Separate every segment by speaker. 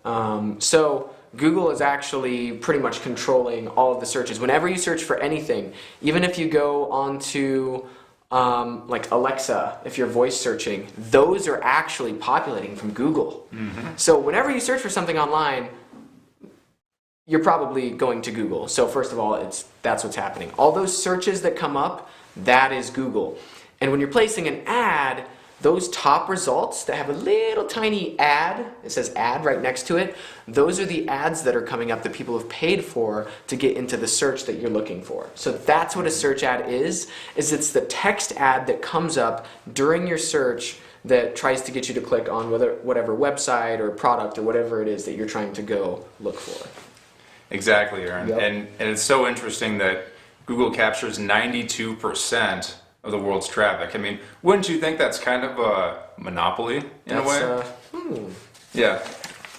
Speaker 1: So Google is actually pretty much controlling all of the searches. Whenever you search for anything, even if you go onto like Alexa, if you're voice searching, those are actually populating from Google. So whenever you search for something online, you're probably going to Google. So first of all, that's what's happening. All those searches that come up, that is Google. And when you're placing an ad, those top results that have a little tiny ad, it says ad right next to it, those are the ads that are coming up that people have paid for to get into the search that you're looking for. So that's what a search ad is it's the text ad that comes up during your search that tries to get you to click on whatever website or product or whatever it is that you're trying to go look for.
Speaker 2: Exactly, Aaron.
Speaker 1: Yep.
Speaker 2: And it's so interesting that Google captures 92% of the world's traffic. I mean, wouldn't you think that's kind of a monopoly in a way? Yeah.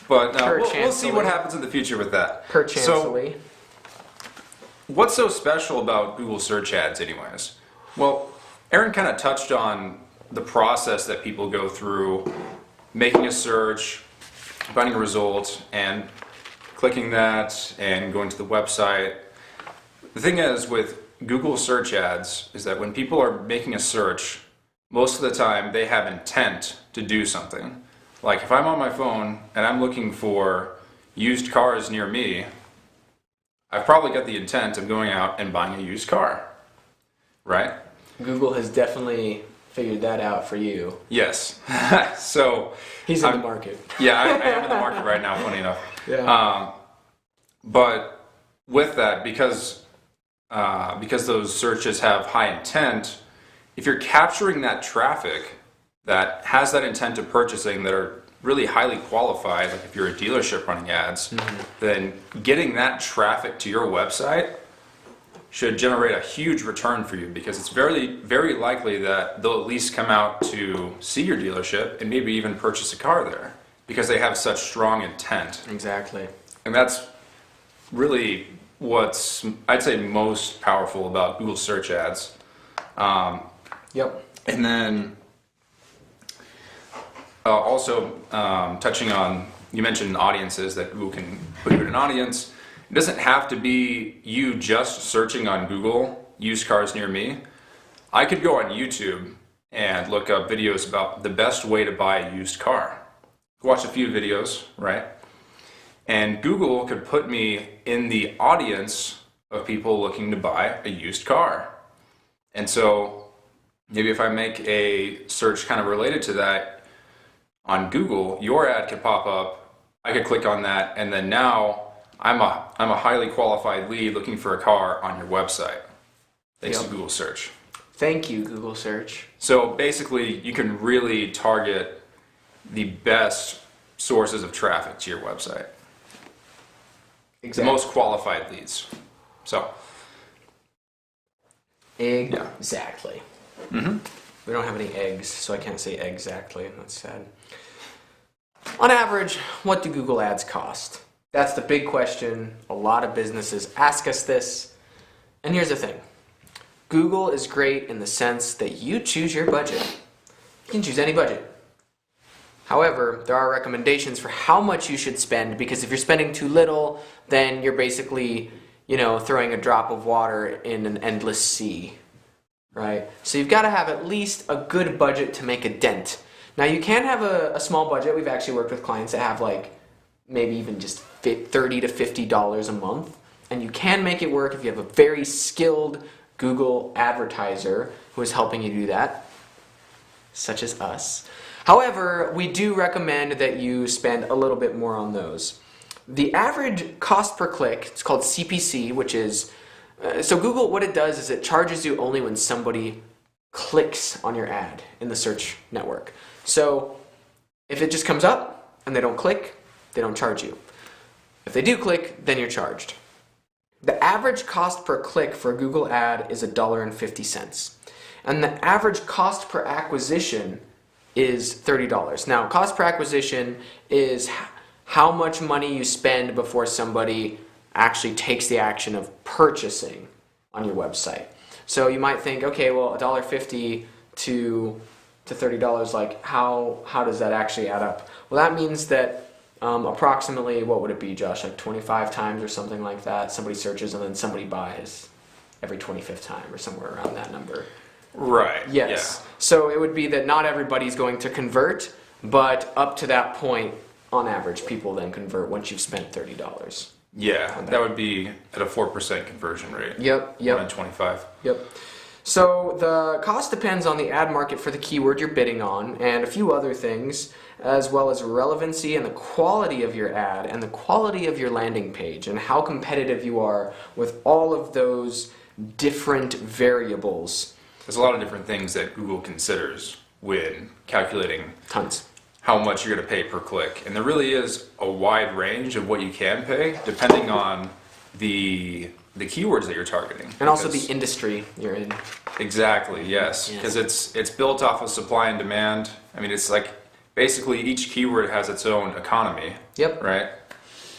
Speaker 2: But we'll see what happens in the future with that.
Speaker 1: Perchancely.
Speaker 2: So, what's so special about Google search ads anyways? Well, Aaron kind of touched on the process that people go through making a search, finding a result, and clicking that and going to the website. The thing is with Google search ads is that when people are making a search, most of the time they have intent to do something. Like if I'm on my phone and I'm looking for used cars near me, I've probably got the intent of going out and buying a used car, right?
Speaker 1: Google has definitely figured that out for you.
Speaker 2: Yes. So
Speaker 1: he's in the market.
Speaker 2: Yeah, I am in the market right now, funny enough.
Speaker 1: Yeah.
Speaker 2: But with that, because those searches have high intent, if you're capturing that traffic that has that intent of purchasing that are really highly qualified, like if you're a dealership running ads, then getting that traffic to your website should generate a huge return for you, because it's very, very likely that they'll at least come out to see your dealership and maybe even purchase a car there because they have such strong intent.
Speaker 1: Exactly.
Speaker 2: And that's really what's, I'd say, most powerful about Google search ads.
Speaker 1: Yep.
Speaker 2: And then also touching on, you mentioned audiences, that Google can put you in an audience. It doesn't have to be you just searching on Google, used cars near me. I could go on YouTube and look up videos about the best way to buy a used car. Watch a few videos, right? And Google could put me in the audience of people looking to buy a used car. And so maybe if I make a search kind of related to that on Google, your ad could pop up, I could click on that, and then now I'm a highly qualified lead looking for a car on your website, thanks to Google search.
Speaker 1: Thank you, Google search.
Speaker 2: So basically, you can really target the best sources of traffic to your website.
Speaker 1: Exactly.
Speaker 2: The most qualified leads. So.
Speaker 1: Exactly. We don't have any eggs, so I can't say exactly. That's sad. On average, what do Google ads cost? That's the big question. A lot of businesses ask us this. And here's the thing. Google is great in the sense that you choose your budget. You can choose any budget. However, there are recommendations for how much you should spend, because if you're spending too little, then you're basically, throwing a drop of water in an endless sea, right? So you've got to have at least a good budget to make a dent. Now you can have a small budget. We've actually worked with clients that have maybe even just $30 to $50 a month, and you can make it work if you have a very skilled Google advertiser who is helping you do that, such as us. However, we do recommend that you spend a little bit more on those. The average cost per click, it's called CPC, which is, so Google, what it does is it charges you only when somebody clicks on your ad in the search network. So if it just comes up and they don't click, they don't charge you. If they do click, then you're charged. The average cost per click for a Google ad is $1.50. And the average cost per acquisition is $30. Now, cost per acquisition is how much money you spend before somebody actually takes the action of purchasing on your website. So you might think, okay, well, $1.50 to $30, how does that actually add up? Well, that means that approximately, what would it be, Josh? Like 25 times or something like that. Somebody searches and then somebody buys every 25th time or somewhere around that number.
Speaker 2: Right.
Speaker 1: Yes. So it would be that not everybody's going to convert, but up to that point, on average, people then convert once you've spent $30.
Speaker 2: Yeah, that would be at a 4% conversion rate.
Speaker 1: Yep.
Speaker 2: 1 in 25.
Speaker 1: Yep. So the cost depends on the ad market for the keyword you're bidding on and a few other things, as well as relevancy and the quality of your ad and the quality of your landing page and how competitive you are with all of those different variables.
Speaker 2: There's a lot of different things that Google considers when calculating
Speaker 1: Tons.
Speaker 2: how much you're going to pay per click. And there really is a wide range of what you can pay depending on the keywords that you're targeting.
Speaker 1: And also the industry you're in.
Speaker 2: Exactly, yes. Because it's built off of supply and demand. I mean, it's like basically each keyword has its own economy.
Speaker 1: Yep.
Speaker 2: Right?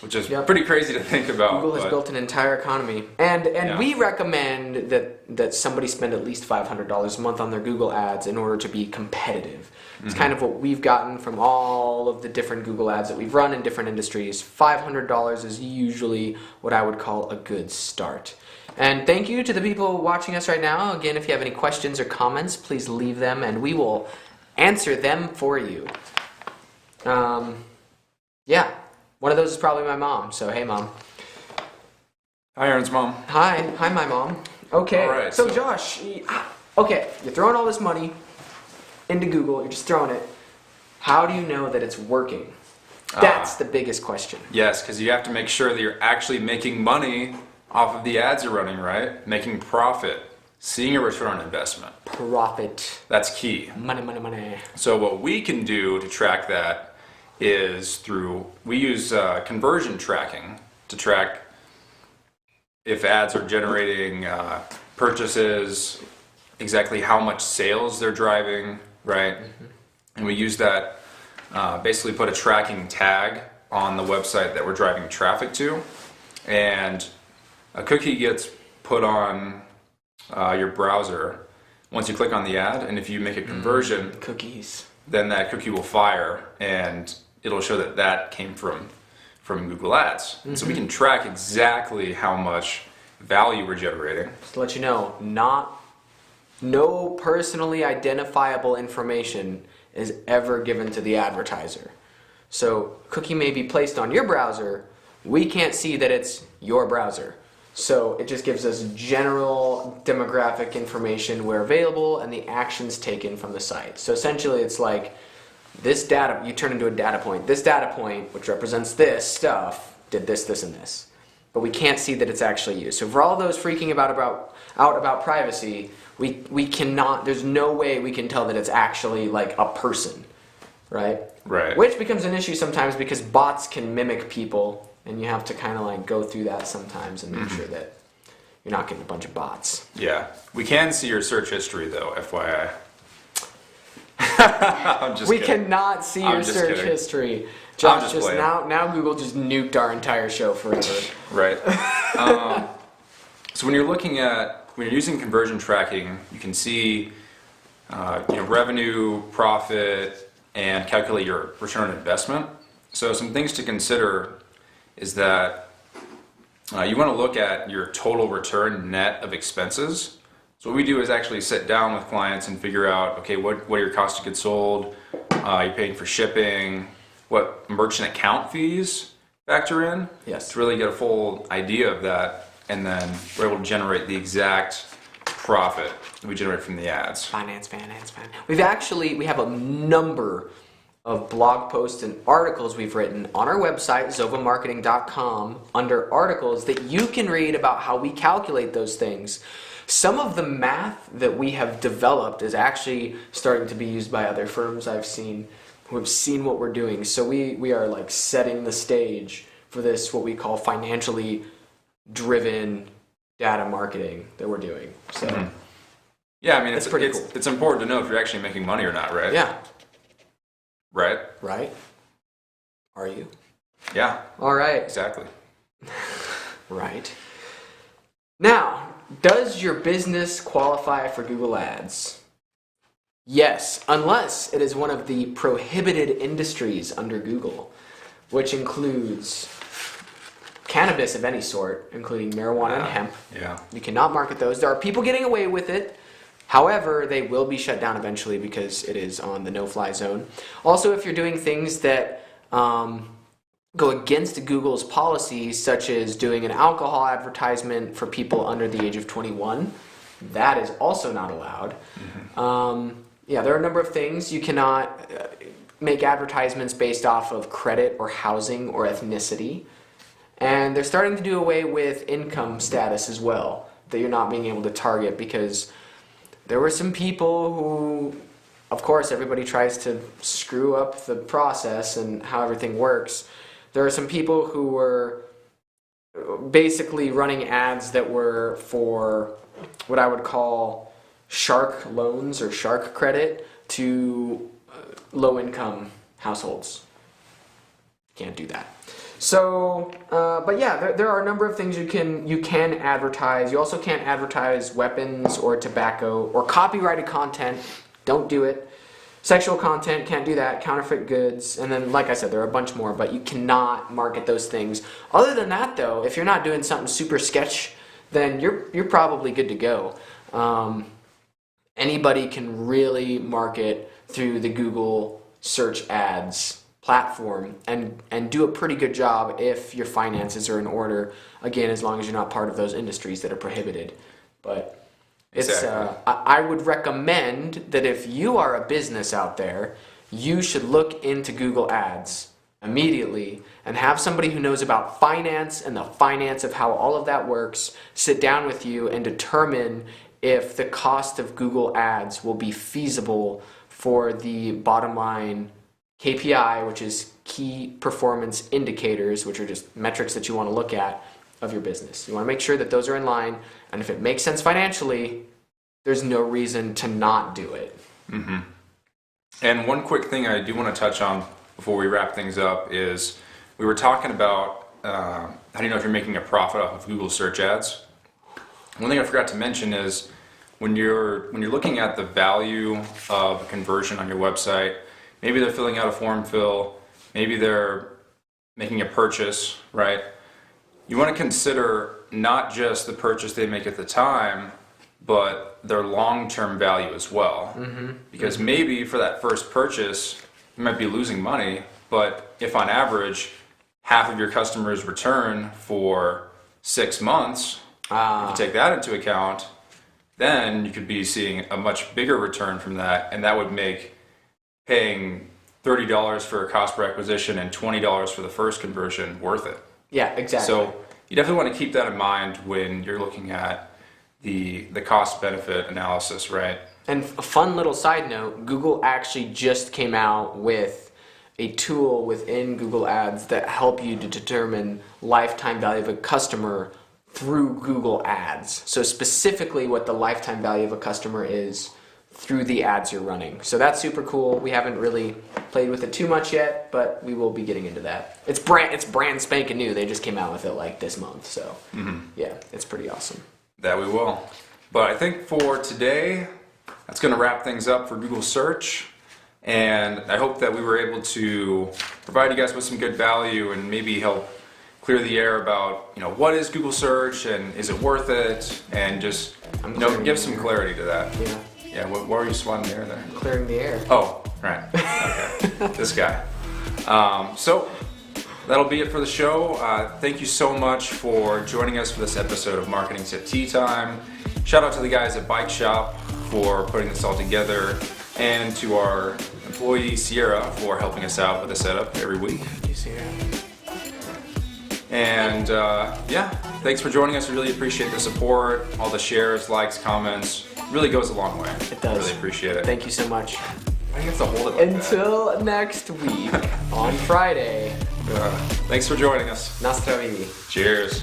Speaker 2: Which is pretty crazy to think about.
Speaker 1: Google has built an entire economy. And
Speaker 2: Yeah.
Speaker 1: we recommend that somebody spend at least $500 a month on their Google ads in order to be competitive. It's kind of what we've gotten from all of the different Google ads that we've run in different industries. $500 is usually what I would call a good start. And thank you to the people watching us right now. Again, if you have any questions or comments, please leave them and we will answer them for you. Yeah. One of those is probably my mom, so hey mom.
Speaker 2: Hi, Aaron's mom.
Speaker 1: Hi my mom. Okay,
Speaker 2: All right,
Speaker 1: so Josh, okay, you're throwing all this money into Google, you're just throwing it. How do you know that it's working? That's the biggest question.
Speaker 2: Yes, because you have to make sure that you're actually making money off of the ads you're running, right? Making profit, seeing a return on investment.
Speaker 1: Profit.
Speaker 2: That's key.
Speaker 1: Money.
Speaker 2: So what we can do to track that is we use conversion tracking to track if ads are generating purchases, exactly how much sales they're driving, right? And we use that, basically put a tracking tag on the website that we're driving traffic to, and a cookie gets put on your browser once you click on the ad, and if you make a conversion,
Speaker 1: Cookies.
Speaker 2: then that cookie will fire and it'll show that came from Google Ads. And so we can track exactly how much value we're generating.
Speaker 1: Just to let you know, no personally identifiable information is ever given to the advertiser. So cookie may be placed on your browser, we can't see that it's your browser. So it just gives us general demographic information where available and the actions taken from the site. So essentially it's like this data, you turn into a data point. This data point, which represents this stuff, did this, this, and this. But we can't see that it's actually used. So for all those freaking about privacy, we cannot, there's no way we can tell that it's actually like a person, right?
Speaker 2: Right.
Speaker 1: Which becomes an issue sometimes because bots can mimic people and you have to kind of like go through that sometimes and make sure that you're not getting a bunch of bots.
Speaker 2: Yeah. We can see your search history though, FYI. I'm just
Speaker 1: We
Speaker 2: kidding.
Speaker 1: cannot see
Speaker 2: I'm
Speaker 1: your
Speaker 2: just
Speaker 1: search
Speaker 2: kidding.
Speaker 1: history.
Speaker 2: I'm
Speaker 1: Josh
Speaker 2: just
Speaker 1: just
Speaker 2: playing.
Speaker 1: now Google just nuked our entire show forever.
Speaker 2: Right. So when you're using conversion tracking, you can see revenue, profit, and calculate your return on investment. So some things to consider is that you want to look at your total return net of expenses. So what we do is actually sit down with clients and figure out, okay, what are your cost of goods sold? You're paying for shipping, what merchant account fees factor in.
Speaker 1: Yes.
Speaker 2: To really get a full idea of that, and then we're able to generate the exact profit that we generate from the ads.
Speaker 1: Finance. We have a number of blog posts and articles we've written on our website, zovamarketing.com, under articles that you can read about how we calculate those things. Some of the math that we have developed is actually starting to be used by other firms I've seen who have seen what we're doing. So we are like setting the stage for this, what we call financially driven data marketing that we're doing. So
Speaker 2: Yeah, I mean, it's
Speaker 1: pretty cool.
Speaker 2: It's important to know if you're actually making money or not, right?
Speaker 1: yeah,
Speaker 2: Right?
Speaker 1: right? Are you?
Speaker 2: Yeah,
Speaker 1: All right.
Speaker 2: exactly.
Speaker 1: Right. Now, does your business qualify for Google Ads? Yes, unless it is one of the prohibited industries under Google. which includes cannabis of any sort, including marijuana and hemp.
Speaker 2: Yeah.
Speaker 1: You cannot market those. There are people getting away with it. However, they will be shut down eventually because it is on the no-fly zone. Also, if you're doing things that go against Google's policies, such as doing an alcohol advertisement for people under the age of 21, that is also not allowed. Yeah, there are a number of things. You cannot make advertisements based off of credit or housing or ethnicity. And they're starting to do away with income status as well, that you're not being able to target, because there were some people who, of course, everybody tries to screw up the process and how everything works. There are some people who were basically running ads that were for what I would call shark loans or shark credit to low-income households. Can't do that. So, but yeah, there are a number of things you can advertise. You also can't advertise weapons or tobacco or copyrighted content. Don't do it. Sexual content, can't do that. Counterfeit goods, and then, like I said, there are a bunch more, but you cannot market those things. Other than that, though, if you're not doing something super sketch, then you're probably good to go. Anybody can really market through the Google search ads platform and do a pretty good job if your finances are in order, again, as long as you're not part of those industries that are prohibited. But it's
Speaker 2: Exactly.
Speaker 1: I would recommend that if you are a business out there, you should look into Google Ads immediately and have somebody who knows about finance and the finance of how all of that works sit down with you and determine if the cost of Google Ads will be feasible for the bottom line KPI, which is key performance indicators, which are just metrics that you want to look at of your business. You want to make sure that those are in line, and if it makes sense financially, there's no reason to not do it.
Speaker 2: And one quick thing I do want to touch on before we wrap things up is we were talking about how do you know if you're making a profit off of Google search ads. One thing I forgot to mention is when you're looking at the value of a conversion on your website, maybe they're filling out a form fill, maybe they're making a purchase, right? You want to consider not just the purchase they make at the time, but their long-term value as well. Because maybe for that first purchase, you might be losing money, but if on average, half of your customers return for 6 months, if you take that into account, then you could be seeing a much bigger return from that, and that would make paying $30 for a cost per acquisition and $20 for the first conversion worth it.
Speaker 1: Yeah, exactly.
Speaker 2: So you definitely want to keep that in mind when you're looking at the cost benefit analysis, right?
Speaker 1: And a fun little side note, Google actually just came out with a tool within Google Ads that help you to determine lifetime value of a customer through Google Ads. So specifically what the lifetime value of a customer is through the ads you're running. So that's super cool. We haven't really played with it too much yet, but we will be getting into that. It's brand spanking new. They just came out with it like this month. So yeah, it's pretty awesome.
Speaker 2: That we will. But I think for today, that's going to wrap things up for Google Search. And I hope that we were able to provide you guys with some good value and maybe help clear the air about, what is Google Search and is it worth it? And just, give some clarity to that.
Speaker 1: Yeah.
Speaker 2: Yeah, what were you swatting the air there?
Speaker 1: Clearing the air.
Speaker 2: Oh, right. Okay. This guy. So that'll be it for the show. Thank you so much for joining us for this episode of Marketing Tip Tea Time. Shout out to the guys at Bike Shop for putting this all together, and to our employee Sierra for helping us out with the setup every week.
Speaker 1: Thank you, Sierra.
Speaker 2: And thanks for joining us. We really appreciate the support, all the shares, likes, comments. Really goes a long way.
Speaker 1: It does.
Speaker 2: Really appreciate it.
Speaker 1: Thank you so much.
Speaker 2: Why do you have to hold it like
Speaker 1: Until next week on Friday.
Speaker 2: that? Thanks for joining us.
Speaker 1: Nastavi.
Speaker 2: Cheers.